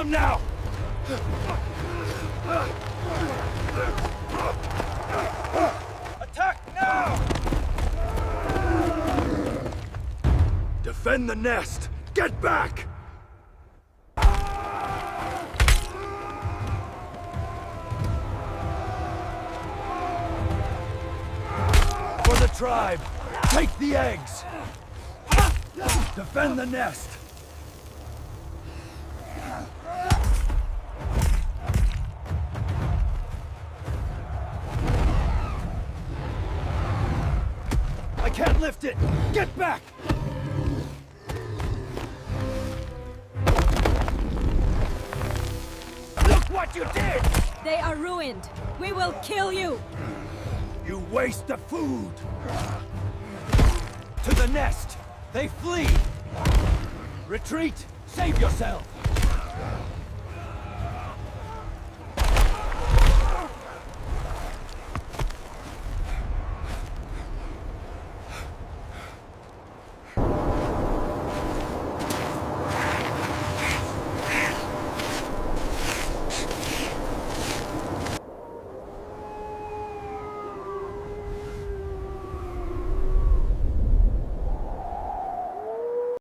them now! Attack now! Defend the nest! Get back! For the tribe! Take the eggs! Defend the nest! I can't lift it! Get back! Look what you did! They are ruined. We will kill you. You waste the food! To the nest! They flee! Retreat! Save yourself!